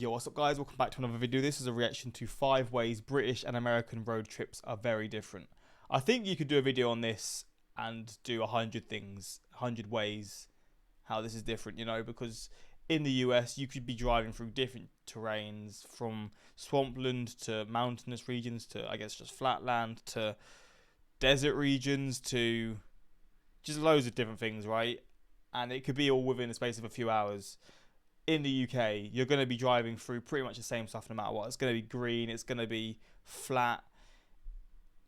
Yo, what's up guys, welcome back to another video. This is a reaction to 5 ways British and American road trips are very different. I think you could do a video on this and do 100 things, 100 ways how this is different, you know, because in the US you could be driving through different terrains, from swampland to mountainous regions to, I guess, just flatland to desert regions to just loads of different things, right? And it could be all within the space of a few hours. In the UK, you're going to be driving through pretty much the same stuff no matter what. It's going to be green, it's going to be flat.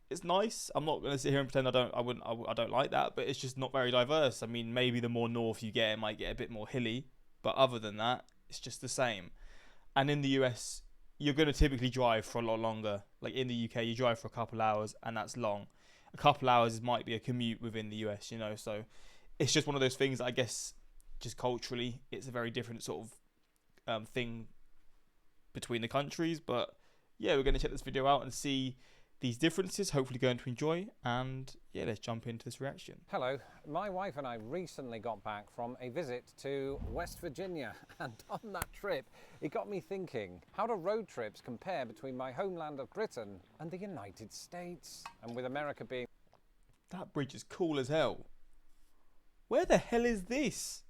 It's nice. I'm not going to sit here and pretend I don't like that, but it's just not very diverse. I mean, maybe the more north you get, it might get a bit more hilly, but other than that, it's just the same. And in the US, you're going to typically drive for a lot longer. Like in the UK, you drive for a couple hours, and that's long. A couple hours might be a commute within the US, you know, so it's just one of those things that I guess just culturally it's a very different sort of thing between the countries. But yeah, we're going to check this video out and see these differences. Hopefully going to enjoy, and yeah, let's jump into this reaction. Hello, my wife and I recently got back from a visit to West Virginia, and on that trip it got me thinking, how do road trips compare between my homeland of Britain and the United States? And with America being... That bridge is cool as hell. Where the hell is this?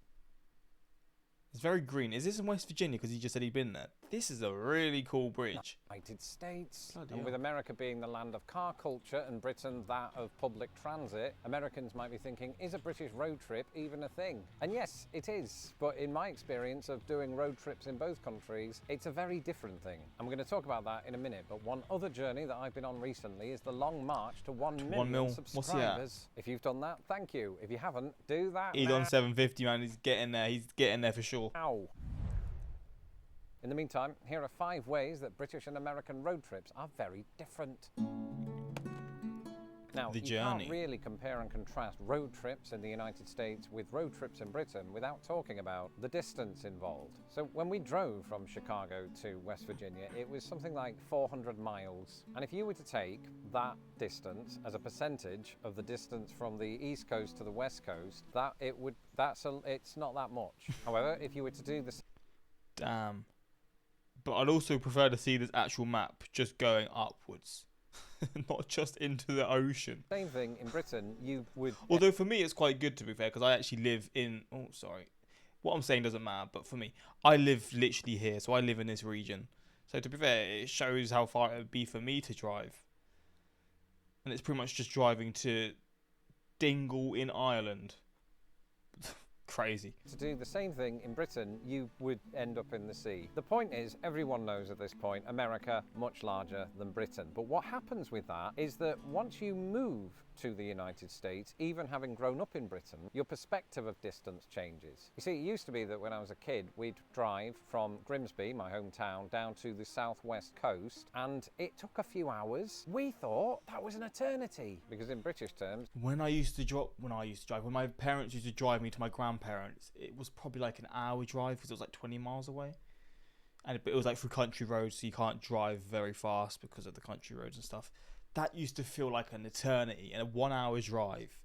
It's very green. Is this in West Virginia? Because he just said he'd been there. This is a really cool bridge. United States. Bloody and hell. with America being the land of car culture and Britain that of public transit, Americans might be thinking, is a British road trip even a thing? And yes, it is. But in my experience of doing road trips in both countries, it's a very different thing. And we're going to talk about that in a minute. But one other journey that I've been on recently is the long march to 1 million subscribers. If you've done that, thank you. If you haven't, do that He's now. on 750, man. He's getting there. He's getting there for sure. Ow. In the meantime, here are 5 ways that British and American road trips are very different. Now, The you journey. can't really compare and contrast road trips in the United States with road trips in Britain without talking about the distance involved. So when we drove from Chicago to West Virginia, it was something like 400 miles. And if you were to take that distance as a percentage of the distance from the East Coast to the West Coast, it's not that much. However, if you were to do the... Damn. But I'd also prefer to see this actual map just going upwards, not just into the ocean. Same thing in Britain, you would... Although for me it's quite good, to be fair, because I actually live in... Oh, sorry. What I'm saying doesn't matter, but for me, I live literally here, so I live in this region. So to be fair, it shows how far it would be for me to drive. And it's pretty much just driving to Dingle in Ireland. Crazy. To do the same thing in Britain, you would end up in the sea. The point is, everyone knows at this point, America much larger than Britain. But what happens with that is that once you move to the United States, even having grown up in Britain, your perspective of distance changes. You see, it used to be that when I was a kid, we'd drive from Grimsby, my hometown, down to the southwest coast, and it took a few hours. We thought that was an eternity, because in British terms... When my parents used to drive me to my grandparents, it was probably like an hour drive, because it was like 20 miles away. But it was like through country roads, so you can't drive very fast because of the country roads and stuff. That used to feel like an eternity, and a 1 hour drive.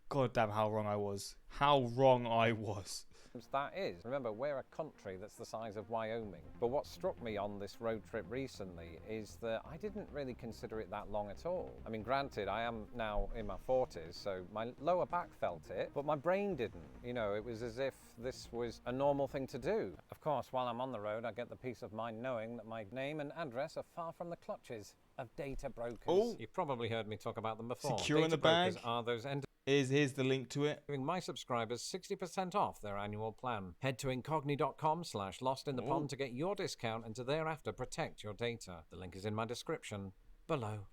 God damn, how wrong I was. How wrong I was. That is. Remember, we're a country that's the size of Wyoming. But what struck me on this road trip recently is that I didn't really consider it that long at all. I mean, granted, I am now in my 40s, so my lower back felt it, but my brain didn't. You know, it was as if this was a normal thing to do. Of course, while I'm on the road, I get the peace of mind knowing that my name and address are far from the clutches of data brokers. Oh. You've probably heard me talk about them before. Secure in the brokers bag. are those Here's the link to it. giving my subscribers 60% off their annual plan. Head to incogni.com/lostinthepond to get your discount and to thereafter protect your data. The link is in my description below.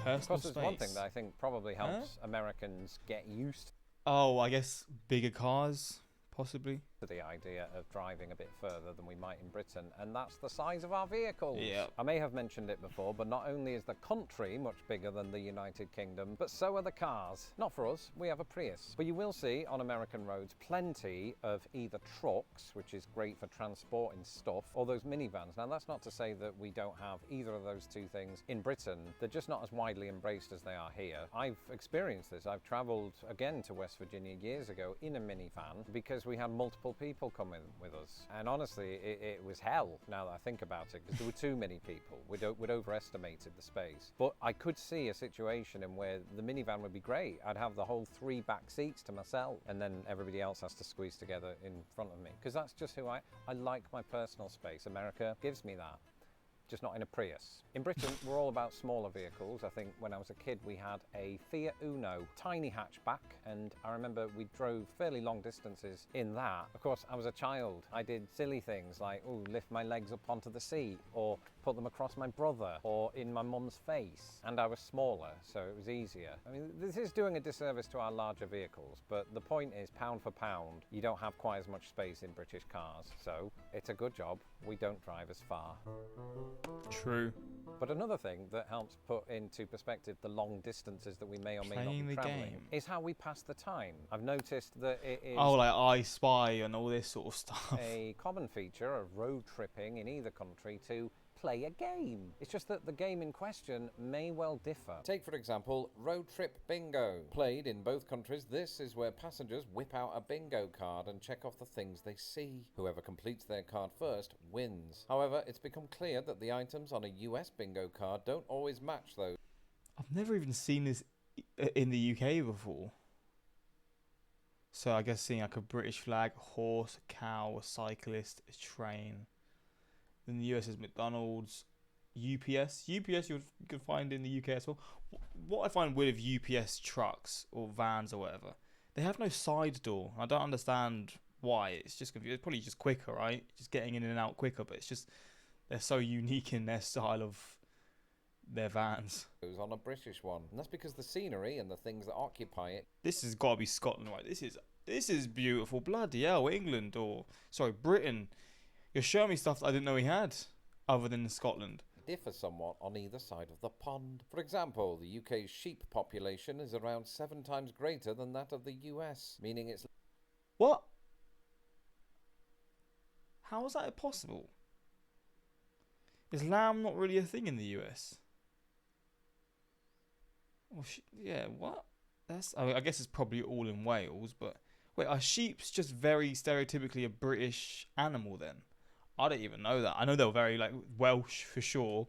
Personal Of course, there's one space. thing that I think probably helps Americans get used Oh, I guess bigger cars, possibly. to the idea of driving a bit further than we might in Britain, and that's the size of our vehicles. Yep. I may have mentioned it before, but not only is the country much bigger than the United Kingdom, but so are the cars. Not for us, we have a Prius. But you will see on American roads plenty of either trucks, which is great for transporting stuff, or those minivans. Now that's not to say that we don't have either of those two things in Britain. They're just not as widely embraced as they are here. I've experienced this. I've travelled again to West Virginia years ago in a minivan because we had multiple multiple people coming with us. And honestly, it was hell now that I think about it, because there were too many people. We'd overestimated the space. But I could see a situation in where the minivan would be great. I'd have the whole 3 back seats to myself, and then everybody else has to squeeze together in front of me. Because that's just who I like my personal space. America gives me that. Just not in a Prius. In Britain, we're all about smaller vehicles. I think when I was a kid, we had a Fiat Uno, tiny hatchback, and I remember we drove fairly long distances in that. Of course, I was a child. I did silly things like, lift my legs up onto the seat, or put them across my brother, or in my mum's face. And I was smaller, so it was easier. I mean, this is doing a disservice to our larger vehicles, but the point is, pound for pound, you don't have quite as much space in British cars, so it's a good job we don't drive as far. True. But another thing that helps put into perspective the long distances that we may or may not be travelling is how we pass the time. I've noticed that it is like I Spy and all this sort of stuff. a common feature of road tripping in either country to play a game. It's just that the game in question may well differ. Take, for example, Road Trip Bingo. Played in both countries, this is where passengers whip out a bingo card and check off the things they see. Whoever completes their card first wins. However, it's become clear that the items on a US bingo card don't always match those. I've never even seen this in the UK before. So I guess seeing like a British flag, a horse, a cow, a cyclist, a train. In the US is McDonald's, UPS. UPS you could find in the UK as well. What I find weird with UPS trucks or vans or whatever, they have no side door. I don't understand why. It's just confusing. It's probably just quicker, right? Just getting in and out quicker. But it's just they're so unique in their style of their vans. It was on a British one, and that's because the scenery and the things that occupy it. This has got to be Scotland, right? This is beautiful. Bloody hell, England or sorry, Britain. You're showing me stuff that I didn't know he had, other than Scotland. Differ somewhat on either side of the pond. For example, the UK's sheep population is around 7 times greater than that of the US, meaning it's... What? How is that possible? Is lamb not really a thing in the US? Well, yeah, what? I guess it's probably all in Wales, but... Wait, are sheep's just very stereotypically a British animal then? I don't even know that. I know they're very like Welsh for sure.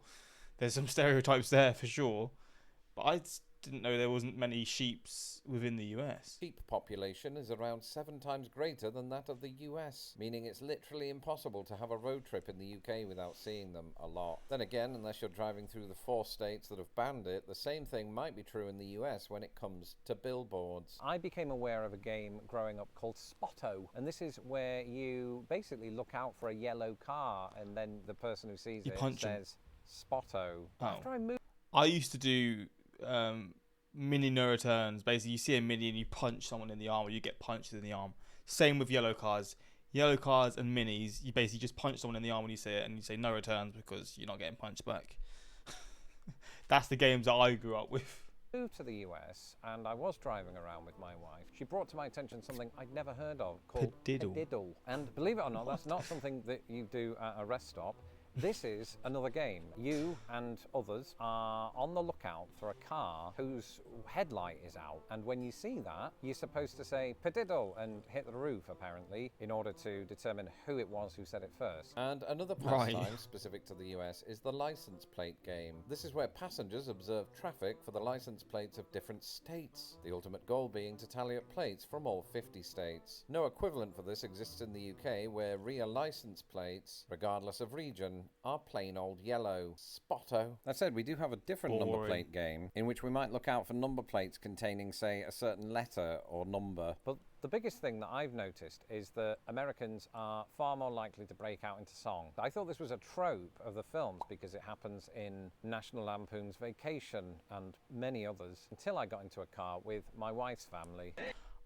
There's some stereotypes there for sure. But I didn't know there wasn't many sheeps within the US. Sheep population is around 7 times greater than that of the US, meaning it's literally impossible to have a road trip in the UK without seeing them a lot. Then again, unless you're driving through the 4 states that have banned it, the same thing might be true in the US when it comes to billboards. I became aware of a game growing up called Spotto, and this is where you basically look out for a yellow car and then the person who sees it says Spotto. After I moved... I used to do mini no returns. Basically, you see a mini and you punch someone in the arm, or you get punched in the arm. Same with yellow cars. Yellow cars and minis, you basically just punch someone in the arm when you see it, and you say no returns because you're not getting punched back. That's the games that I grew up with. Moved to the US, and I was driving around with my wife. She brought to my attention something I'd never heard of called Pediddle. And believe it or not, that's not something that you do at a rest stop. This is another game. You and others are on the lookout for a car whose headlight is out, and when you see that, you're supposed to say "Pediddle" and hit the roof, apparently, in order to determine who it was who said it first. And another pastime specific to the US is the license plate game. This is where passengers observe traffic for the license plates of different states, the ultimate goal being to tally up plates from all 50 states. No equivalent for this exists in the UK, where rear license plates, regardless of region, are plain old yellow. Spotto. That said, we do have a different number plate game in which we might look out for number plates containing, say, a certain letter or number. But the biggest thing that I've noticed is that Americans are far more likely to break out into song. I thought this was a trope of the films because it happens in National Lampoon's Vacation and many others, until I got into a car with my wife's family.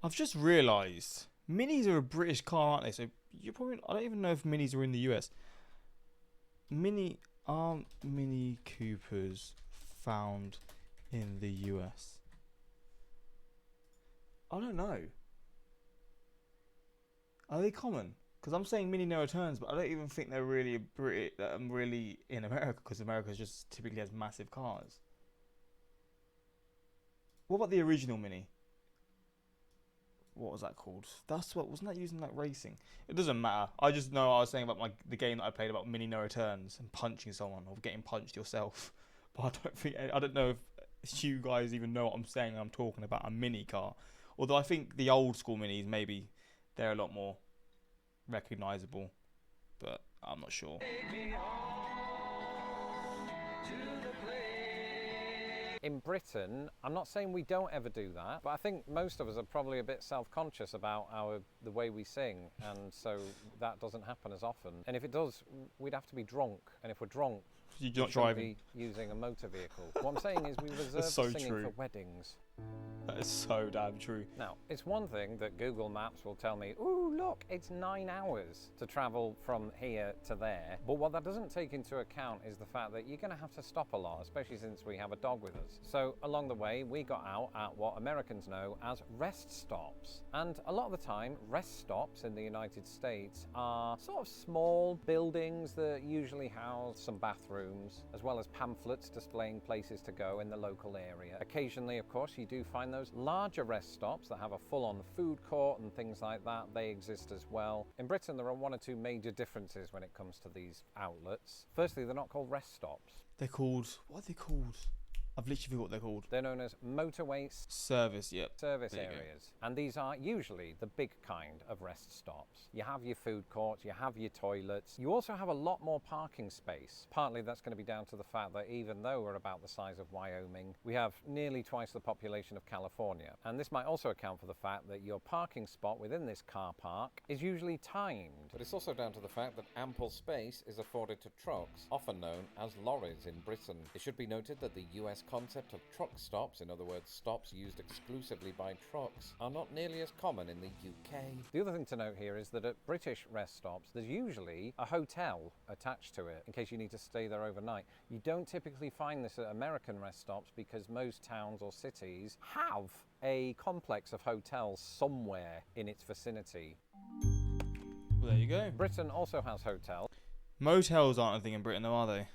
I've just realised minis are a British car, aren't they? So you're probably... I don't even know if minis are in the US. Mini Coopers found in the US? I don't know. Are they common? Because I'm saying mini no returns, but I don't even think they're really really in America, because America just typically has massive cars. What about the original mini? what was that called? Wasn't that using like racing? It doesn't matter. I just know I was saying about the game that I played about mini no returns and punching someone or getting punched yourself. But I don't know if you guys even know what I'm saying. I'm talking about a mini car. Although I think the old school minis, maybe they're a lot more recognisable, but I'm not sure. In Britain, I'm not saying we don't ever do that, but I think most of us are probably a bit self-conscious about the way we sing, and so that doesn't happen as often. And if it does, we'd have to be drunk, and if we're drunk, You're we not shouldn't driving. be using a motor vehicle. What I'm saying is we reserve so singing true. for weddings. That is so damn true. Now, it's one thing that Google Maps will tell me, ooh, look, it's 9 hours to travel from here to there. But what that doesn't take into account is the fact that you're going to have to stop a lot, especially since we have a dog with us. So along the way, we got out at what Americans know as rest stops. And a lot of the time, rest stops in the United States are sort of small buildings that usually house some bathrooms, as well as pamphlets displaying places to go in the local area. Occasionally, of course, you do find those larger rest stops that have a full-on food court and things like that. They exist as well. In Britain, there are one or two major differences when it comes to these outlets. Firstly, they're not called rest stops. They're called, what are they called? I've literally forgot what they're called. They're known as motorway Service, yep. service areas. And these are usually the big kind of rest stops. You have your food courts, you have your toilets. You also have a lot more parking space. Partly that's going to be down to the fact that even though we're about the size of Wyoming, we have nearly twice the population of California. And this might also account for the fact that your parking spot within this car park is usually timed. But it's also down to the fact that ample space is afforded to trucks, often known as lorries in Britain. It should be noted that the US concept of truck stops, in other words stops used exclusively by trucks, are not nearly as common in the UK. The other thing to note here is that at British rest stops there's usually a hotel attached to it in case you need to stay there overnight. You don't typically find this at American rest stops because most towns or cities have a complex of hotels somewhere in its vicinity. Well, there you go. Britain also has hotels. Motels aren't a thing in Britain though, are they?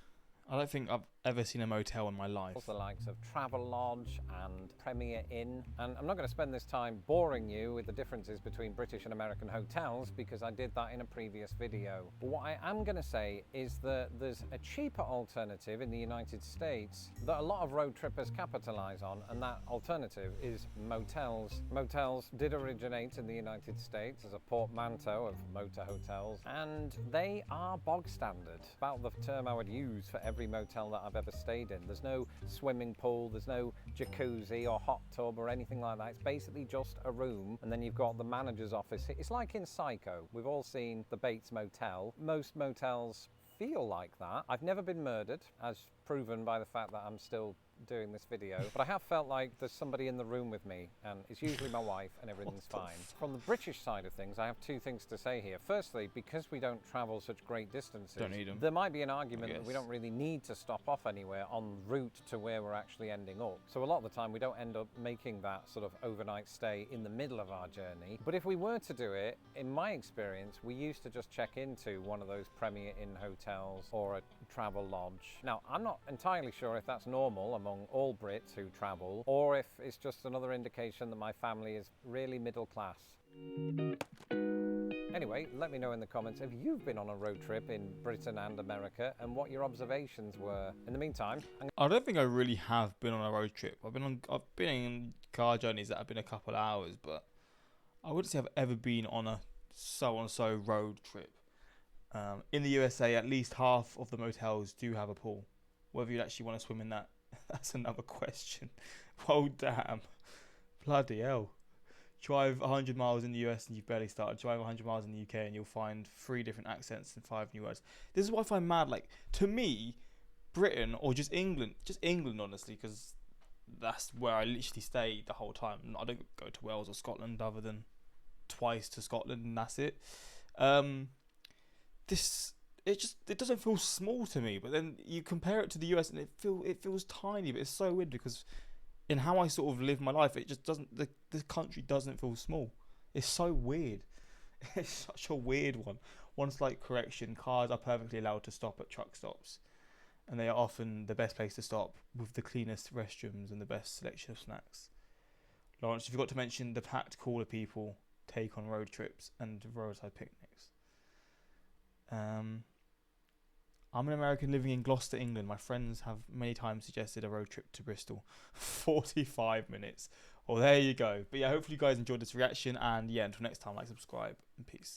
I don't think I've ever seen a motel in my life. The likes of Travelodge and Premier Inn. And I'm not going to spend this time boring you with the differences between British and American hotels because I did that in a previous video. But what I am going to say is that there's a cheaper alternative in the United States that a lot of road trippers capitalize on, and that alternative is motels. Motels did originate in the United States as a portmanteau of motor hotels, and they are bog standard. About the term I would use for every motel that I've ever stayed in. There's no swimming pool, there's no jacuzzi or hot tub or anything like that. It's basically just a room, and then you've got the manager's office. It's like in Psycho. We've all seen the Bates Motel. Most motels feel like that. I've never been murdered, as proven by the fact that I'm still doing this video, but I have felt like there's somebody in the room with me, and it's usually my wife, and everything's fine. From the British side of things, I have two things to say here. Firstly, because we don't travel such great distances, there might be an argument that we don't really need to stop off anywhere en route to where we're actually ending up. So a lot of the time we don't end up making that sort of overnight stay in the middle of our journey. But if we were to do it, in my experience, we used to just check into one of those Premier Inn hotels or a travel lodge. Now, I'm not entirely sure if that's normal among all Brits who travel, or if it's just another indication that my family is really middle class. Anyway, let me know in the comments if you've been on a road trip in Britain and America and what your observations were. In the meantime, I don't think I really have been on a road trip. I've been in car journeys that have been a couple of hours, but I wouldn't say I've ever been on a so-and-so road trip. In the USA, at least half of the motels do have a pool. Whether you'd actually want to swim in that, that's another question. Well, damn. Bloody hell. Drive 100 miles in the US and you've barely started. Drive 100 miles in the UK and you'll find 3 different accents and 5 new words. This is what I find mad. Like, to me, Britain, or just England honestly, because that's where I literally stay the whole time. I don't go to Wales or Scotland other than twice to Scotland, and that's it. It doesn't feel small to me, but then you compare it to the US and it feels tiny, but it's so weird because in how I sort of live my life, it just doesn't, the country doesn't feel small. It's so weird. It's such a weird one. One slight correction, cars are perfectly allowed to stop at truck stops, and they are often the best place to stop with the cleanest restrooms and the best selection of snacks. Lawrence, you forgot to mention the packed cooler people take on road trips and roadside picnics. I'm an American living in Gloucester, England. My friends have many times suggested a road trip to Bristol. 45 minutes. Well, there you go. But yeah, hopefully you guys enjoyed this reaction. And yeah, until next time, like, subscribe, and peace.